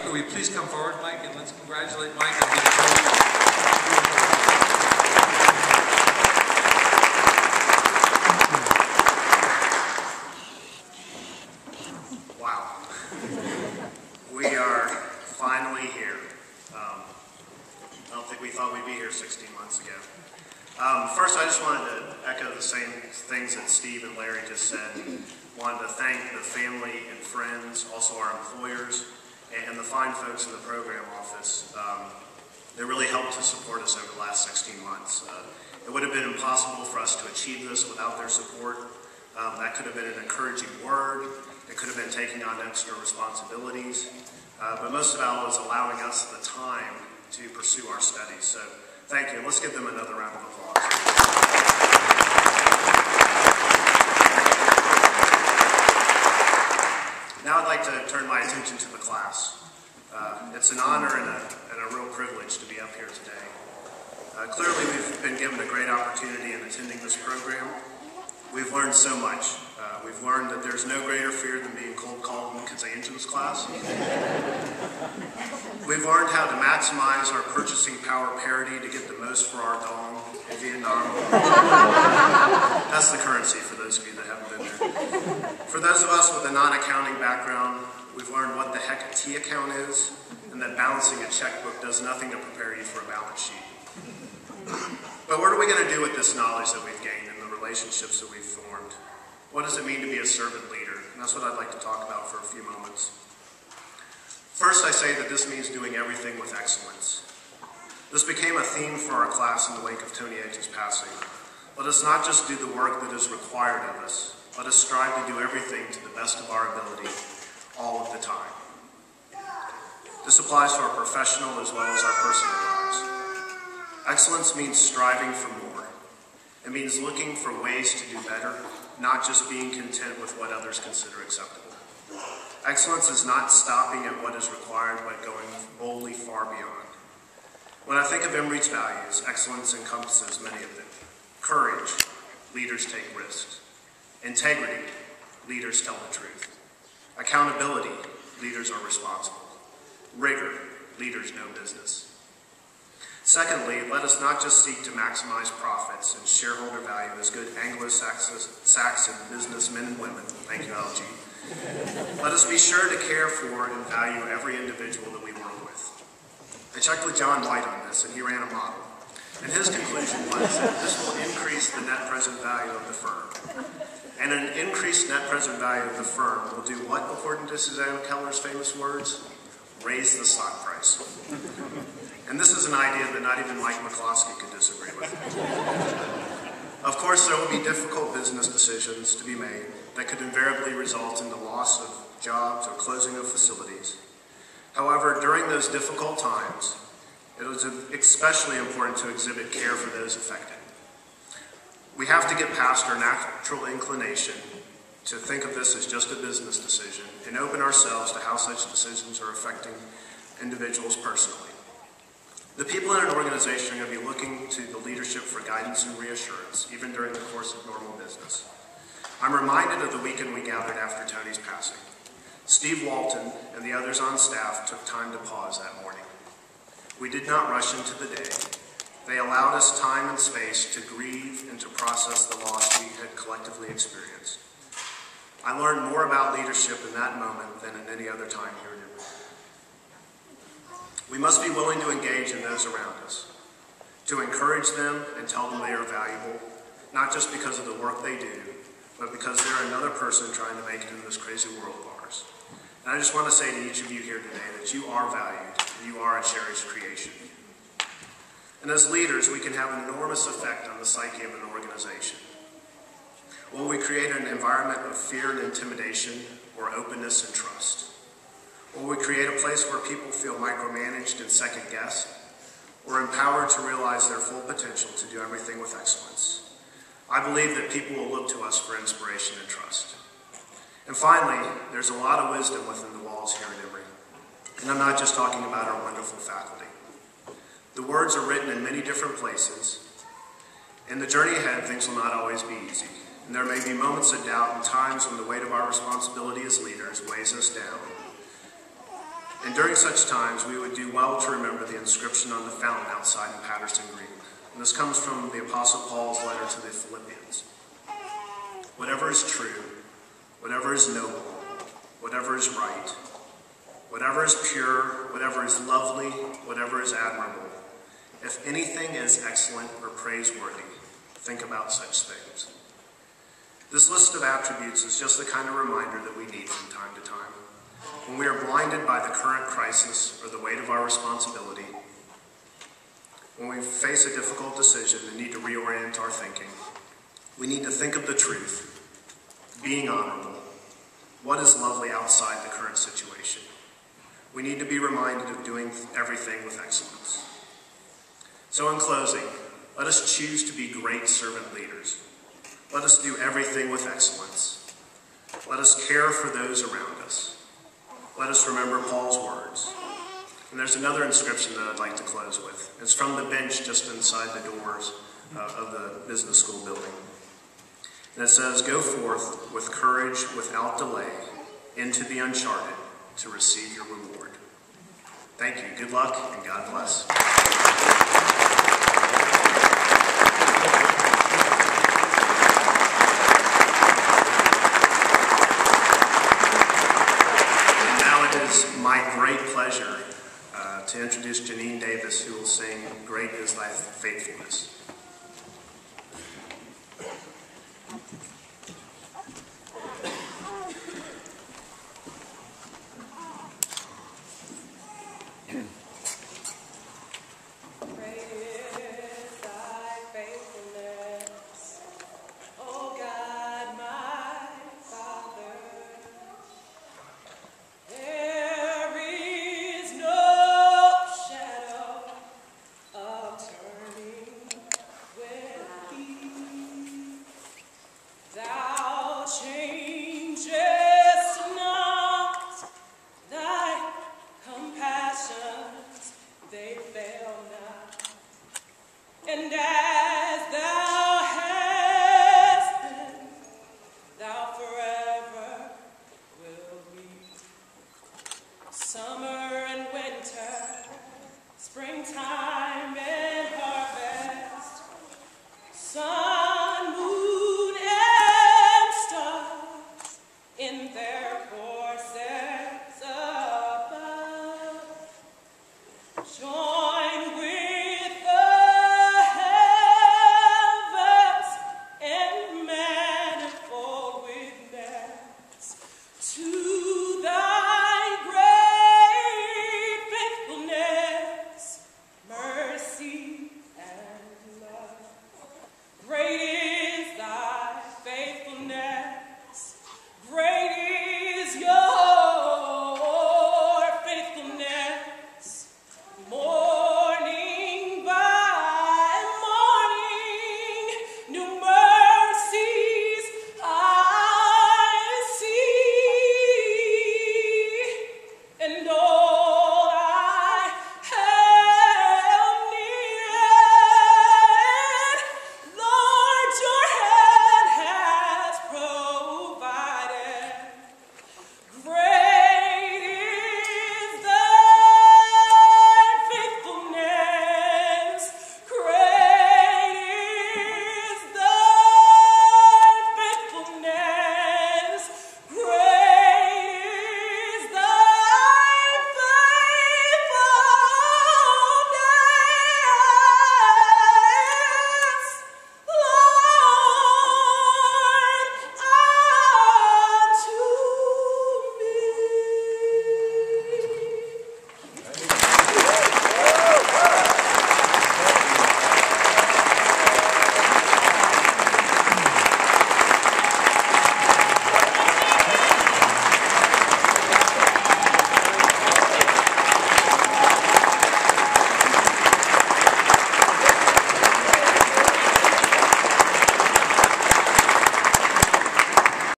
Could we please come forward, Mike, and let's congratulate Mike on being chosen. Wow. We are finally here. I don't think we thought we'd be here 16 months ago. First, I just wanted to echo the same things that Steve and Larry just said. Wanted to thank the family and friends, also our employers, and the fine folks in the program office. They really helped to support us over the last 16 months. It would have been impossible for us to achieve this without their support. That could have been an encouraging word. It could have been taking on extra responsibilities. But most of all, it was allowing us the time to pursue our studies. So thank you. Let's give them another round of applause. Now I'd like to turn my attention to the class. It's an honor and a real privilege to be up here today. Clearly we've been given a great opportunity in attending this program. We've learned so much. We've learned that there's no greater fear than being cold called in Kids Angels class. We've learned how to maximize our purchasing power parity to get the most for our dong in Vietnam. That's the currency for those of you that haven't been there. For those of us with a non-accounting background, we've learned what the heck a T account is, and that balancing a checkbook does nothing to prepare you for a balance sheet. But what are we going to do with this knowledge that we've gained and the relationships that we've formed? What does it mean to be a servant leader? And that's what I'd like to talk about for a few moments. First, I say that this means doing everything with excellence. This became a theme for our class in the wake of Tony Edge's passing. Let us not just do the work that is required of us. Let us strive to do everything to the best of our ability, all of the time. This applies to our professional as well as our personal lives. Excellence means striving for more. It means looking for ways to do better, not just being content with what others consider acceptable. Excellence is not stopping at what is required, but going boldly far beyond. When I think of Emory's values, excellence encompasses many of them. Courage, leaders take risks. Integrity, leaders tell the truth. Accountability, leaders are responsible. Rigor, leaders know business. Secondly, let us not just seek to maximize profits and shareholder value as good Anglo-Saxon businessmen and women. Thank you, LG. Let us be sure to care for and value every individual that we work with. I checked with John White on this, and he ran a model. And his conclusion was that this will increase the net present value of the firm. And an increased net present value of the firm will do what, according to Susanna Keller's famous words? Raise the stock price. And this is an idea that not even Mike McCloskey could disagree with. Of course, there will be difficult business decisions to be made that could invariably result in the loss of jobs or closing of facilities. However, during those difficult times, it is especially important to exhibit care for those affected. We have to get past our natural inclination to think of this as just a business decision and open ourselves to how such decisions are affecting individuals personally. The people in an organization are going to be looking to the leadership for guidance and reassurance, even during the course of normal business. I'm reminded of the weekend we gathered after Tony's passing. Steve Walton and the others on staff took time to pause that morning. We did not rush into the day. They allowed us time and space to grieve and to process the loss we had collectively experienced. I learned more about leadership in that moment than in any other time here at Emory. We must be willing to engage in those around us, to encourage them and tell them they are valuable, not just because of the work they do, but because they're another person trying to make it in this crazy world of ours. And I just want to say to each of you here today that you are valued and you are a cherished creation. And as leaders, we can have an enormous effect on the psyche of an organization. Will we create an environment of fear and intimidation, or openness and trust? Will we create a place where people feel micromanaged and second-guessed, or empowered to realize their full potential to do everything with excellence? I believe that people will look to us for inspiration and trust. And finally, there's a lot of wisdom within the walls here at Emory. And I'm not just talking about our wonderful faculty. The words are written in many different places. In the journey ahead, things will not always be easy. And there may be moments of doubt and times when the weight of our responsibility as leaders weighs us down. And during such times, we would do well to remember the inscription on the fountain outside in Patterson Green. And this comes from the Apostle Paul's letter to the Philippians. Whatever is true, whatever is noble, whatever is right, whatever is pure, whatever is lovely, whatever is admirable, if anything is excellent or praiseworthy, think about such things. This list of attributes is just the kind of reminder that we need from time to time. When we are blinded by the current crisis or the weight of our responsibility, when we face a difficult decision and need to reorient our thinking, we need to think of the truth, being honorable, what is lovely outside the current situation. We need to be reminded of doing everything with excellence. So in closing, let us choose to be great servant leaders. Let us do everything with excellence. Let us care for those around us. Let us remember Paul's words. And there's another inscription that I'd like to close with. It's from the bench just inside the doors of the business school building. And it says, "Go forth with courage without delay into the uncharted to receive your reward." Thank you. Good luck and God bless. My great pleasure to introduce Janine Davis, who will sing "Great Is Thy Faithfulness." And as thou hast been, thou forever will be. Summer and winter, springtime